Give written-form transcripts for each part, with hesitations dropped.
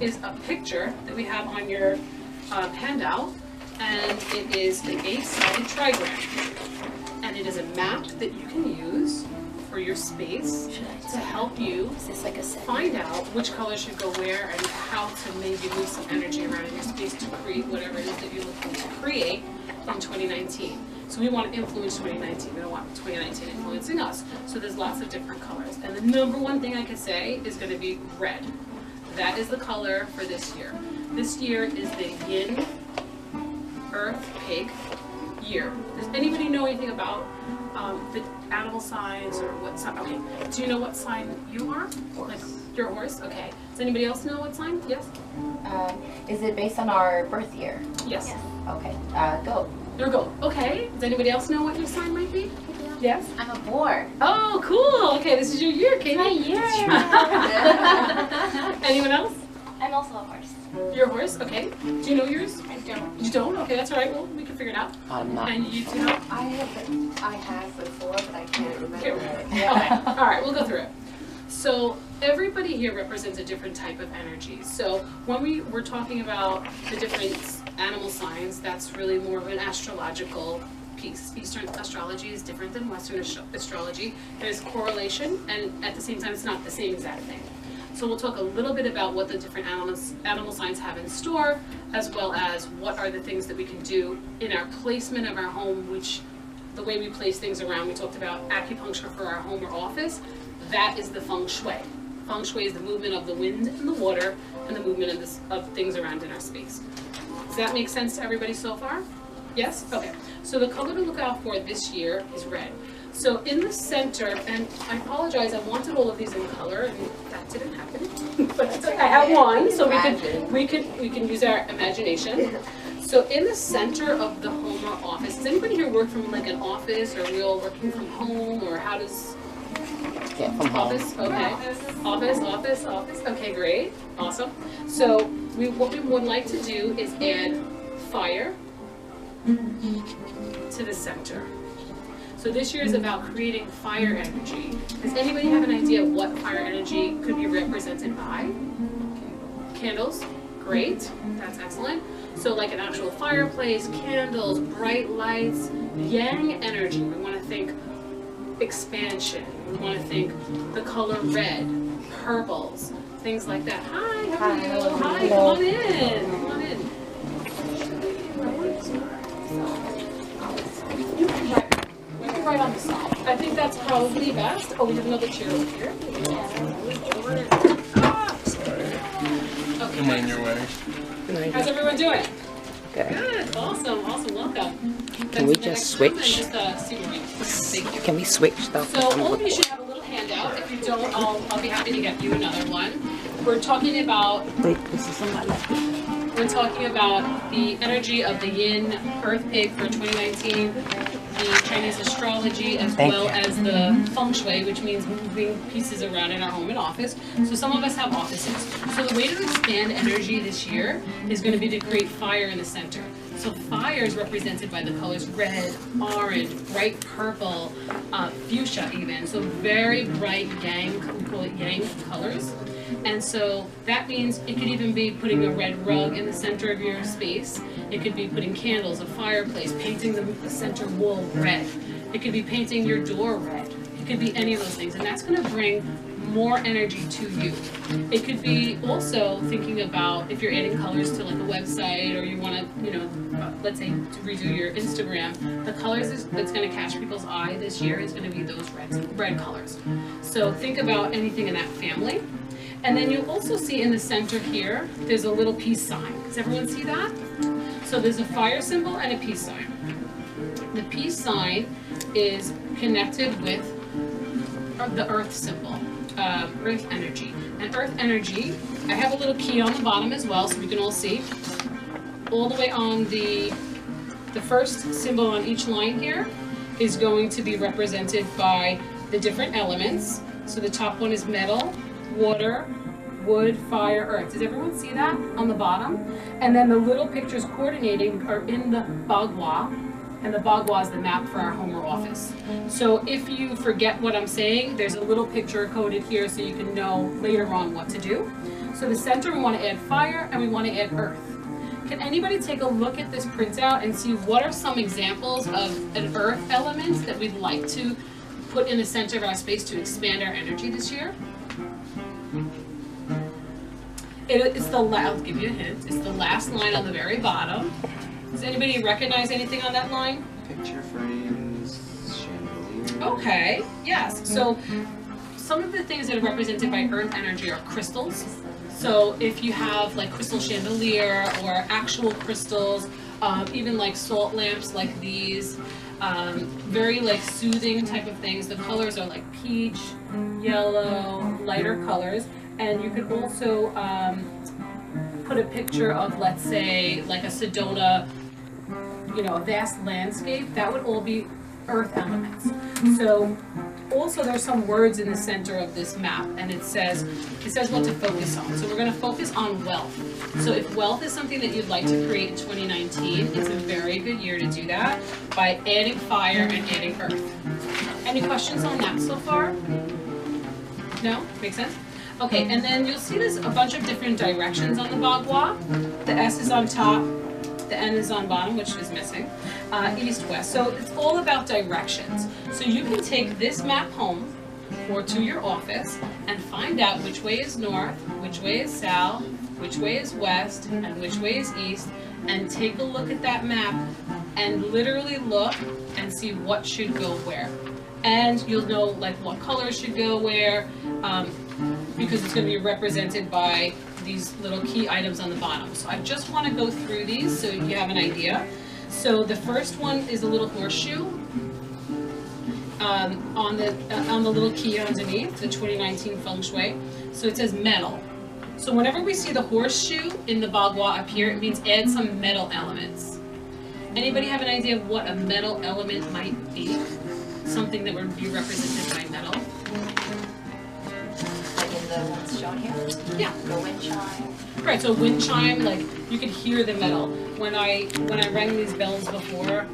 is a picture that we have on your handout, and it is an 8-sided trigram. And it is a map that you can use for your space to help you find out which color should go where and how to maybe move some energy around in your space to create whatever it is that you're looking to create in 2019. So we want to influence 2019. We don't want 2019 influencing us. So there's lots of different colors. And the number one thing I could say is going to be red. That is the color for this year. This year is the Yin Earth Pig year. Does anybody know anything about the animal signs or what sign? Okay, do you know what sign you are? Horse. Like, you're a horse? Okay. Does anybody else know what sign? Yes? Is it based on our birth year? Yes. Okay, goat. You're a goat. Okay. Does anybody else know what your sign might be? Yes? I'm a boar. Oh, cool. Okay, this is your year, Katie. My year. Anyone else? I'm also a horse. You're a horse? Okay. Do you know yours? I don't. You don't? Okay, that's all right. Well, we can figure it out. I'm not. And you do know? I have before, but I can't remember it. Okay. All right, we'll go through it. So everybody here represents a different type of energy. So when we were talking about the different animal signs, that's really more of an astrological piece. Eastern astrology is different than Western astrology. There's correlation, and at the same time, it's not the same exact thing. So we'll talk a little bit about what the different animal signs have in store, as well as what are the things that we can do in our placement of our home, which the way we place things around. We talked about acupuncture for our home or office. That is the feng shui. Feng shui is the movement of the wind and the water and the movement of things around in our space. Does that make sense to everybody so far? Yes? Okay. So the color to look out for this year is red. So in the center, and I apologize, I wanted all of these in color, and that didn't happen. But I have one, so we can use our imagination. So in the center of the home or office, does anybody here work from like an office, or are we all working from home, or how does? Yeah, from home. Office, okay. Office. Okay, great, awesome. So what we would like to do is add fire to the center. So this year is about creating fire energy. Does anybody have an idea of what fire energy could be represented by? Candles, great, that's excellent. So like an actual fireplace, candles, bright lights, yang energy. We want to think expansion. We want to think the color red, purples, things like that. Hi, how are you? Hi, come on in. Come on in. Right on the side. I think that's probably best. Oh, we have another chair over here. Okay. Am I in your way? How's everyone doing? Good. Good. Awesome. Welcome. Can we just switch? Thank you. Can we switch stuff? So all of you should have a little handout. If you don't, I'll be happy to get you another one. We're talking about. Wait, this is somebody. We're talking about the energy of the Yin Earth Pig for 2019. The Chinese astrology, as well as the feng shui, which means moving pieces around in our home and office. So some of us have offices. So the way to expand energy this year is going to be to create fire in the center. So fire is represented by the colors red, orange, bright purple, fuchsia even. So very bright yang, we call it yang colors. And so that means it could even be putting a red rug in the center of your space. It could be putting candles, a fireplace, painting the center wall red. It could be painting your door red. It could be any of those things. And that's going to bring more energy to you. It could be also thinking about if you're adding colors to like a website, or you want to, let's say to redo your Instagram, the colors that's going to catch people's eye this year is going to be those red colors. So think about anything in that family. And then you'll also see in the center here, there's a little peace sign. Does everyone see that? So there's a fire symbol and a peace sign. The peace sign is connected with the earth symbol, earth energy. And earth energy, I have a little key on the bottom as well, so we can all see. All the way on the first symbol on each line here is going to be represented by the different elements. So the top one is metal, water, wood, fire, earth. Does everyone see that on the bottom? And then the little pictures coordinating are in the bagua, and the bagua is the map for our home or office. So if you forget what I'm saying, there's a little picture coded here so you can know later on what to do. So So the center, we want to add fire and we want to add earth. Can anybody take a look at this printout and see what are some examples of an earth element that we'd like to put in the center of our space to expand our energy this year? I'll give you a hint. It's the last line on the very bottom. Does anybody recognize anything on that line? Picture frames, chandelier. Okay, yes. So some of the things that are represented by earth energy are crystals. So if you have like crystal chandelier or actual crystals, even like salt lamps like these, very like soothing type of things. The colors are like peach, yellow, lighter colors. And you could also put a picture of, let's say, like a Sedona, a vast landscape. That would all be earth elements. So also there's some words in the center of this map, and it says what to focus on. So we're going to focus on wealth. So if wealth is something that you'd like to create in 2019, it's a very good year to do that by adding fire and adding earth. Any questions on that so far? No? Make sense? Okay, and then you'll see there's a bunch of different directions on the bagua. The S is on top, the N is on bottom, which is missing, east, west. So it's all about directions. So you can take this map home or to your office and find out which way is north, which way is south, which way is west, and which way is east, and take a look at that map and literally look and see what should go where. And you'll know like what colors should go where, because it's going to be represented by these little key items on the bottom. So I just want to go through these so you have an idea. So the first one is a little horseshoe on the little key underneath, the 2019 Feng Shui. So it says metal. So whenever we see the horseshoe in the bagua up here, it means add some metal elements. Anybody have an idea of what a metal element might be? Something that would be represented by metal? The ones shown here? Yeah. The wind chime. Right, so wind chime, like you could hear the metal. When I rang these bells before,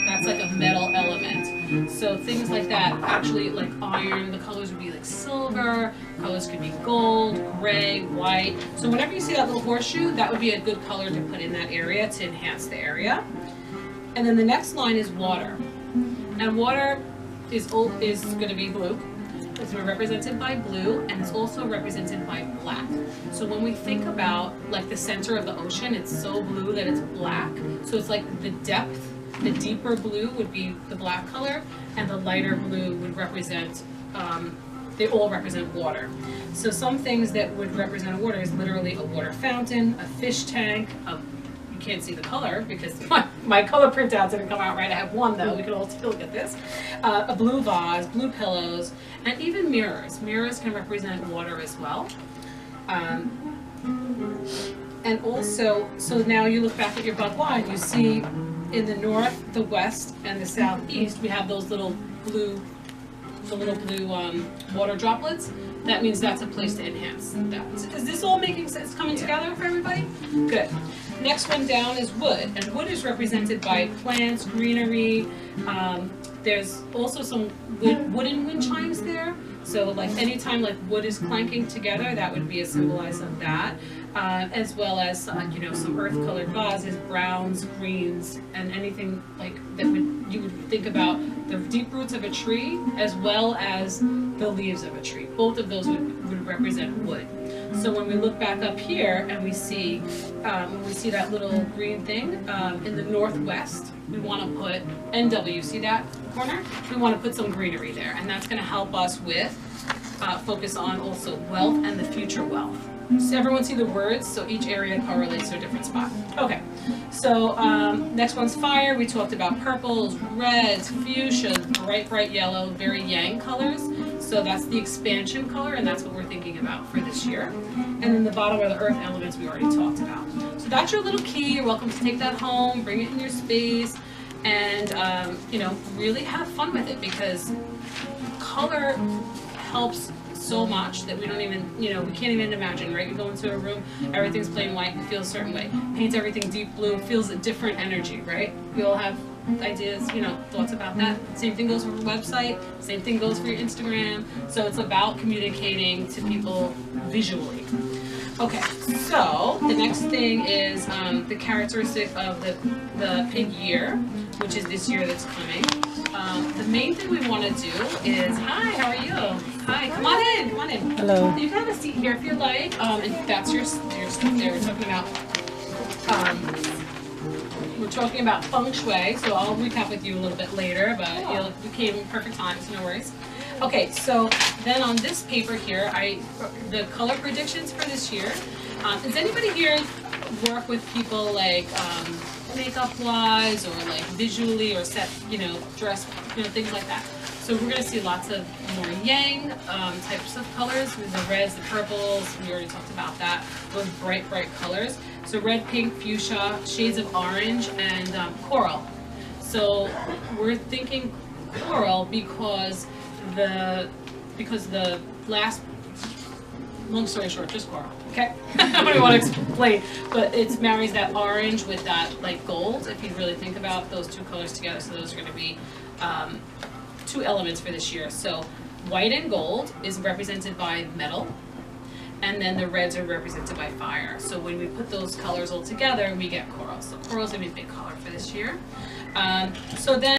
that's like a metal element. So things like that, actually like iron, the colors would be like silver, colors could be gold, gray, white. So whenever you see that little horseshoe, that would be a good color to put in that area to enhance the area. And then the next line is water. And water is going to be blue. It's represented by blue, and it's also represented by black. So when we think about like the center of the ocean, it's so blue that it's black. So it's like the depth, the deeper blue would be the black color, and the lighter blue would represent, they all represent water. So some things that would represent water is literally a water fountain, a fish tank, you can't see the color because my color printout didn't come out right. I have one though, we can all look at this. A blue vase, blue pillows, and even mirrors. Mirrors can represent water as well. And also, so now you look back at your bagua and you see in the north, the west, and the southeast, we have those little blue, water droplets. That means that's a place to enhance that. Is this all making sense, coming together for everybody? Good. Next one down is wood, and wood is represented by plants, greenery. There's also some wooden wind chimes there. So like anytime like wood is clanking together, that would be a symbolize of that. As well as some earth-colored vases, browns, greens, and anything like that you would think about the deep roots of a tree as well as the leaves of a tree. Both of those would represent wood. So when we look back up here and we see that little green thing in the northwest, we want to put NW. See that corner? We want to put some greenery there, and that's going to help us with focus on also wealth and the future wealth. So everyone see the words, so each area correlates to a different spot. Okay, so next one's fire. We talked about purples, reds, fuchsias, bright yellow, very yang colors. So that's the expansion color, and that's what we're thinking about for this year. And then the bottom are the earth elements we already talked about. So that's your little key. You're welcome to take that home, bring it in your space, and really have fun with it, because color helps so much that we don't even, we can't even imagine, right? You go into a room, everything's plain white, it feels a certain way. Paint everything deep blue, feels a different energy, right? We all have ideas, you know, thoughts about that. Same thing goes for your website, same thing goes for your Instagram. So it's about communicating to people visually. Okay, so the next thing is the characteristic of the pig year, which is this year that's coming. The main thing we want to do is, hi, how are you? Hi, come on in, come on in. Hello. You can have a seat here if you like, and that's your stuff there. We're talking about feng shui, so I'll recap with you a little bit later, but you came in perfect time, so no worries. Okay, so then on this paper here, the color predictions for this year. Does anybody here work with people like makeup wise or like visually or set, you know, dress, you know, things like that? So we're going to see lots of more yang types of colors, with the reds, the purples, we already talked about that, those bright colors. So red, pink, fuchsia, shades of orange, and coral. So we're thinking coral because the last, long story short, just coral, okay? I don't want to explain, but it marries that orange with that like gold, if you really think about those two colors together. So those are going to be two elements for this year. So white and gold is represented by metal, and then the reds are represented by fire. So when we put those colors all together, we get coral. So coral's going to be a big color for this year. So then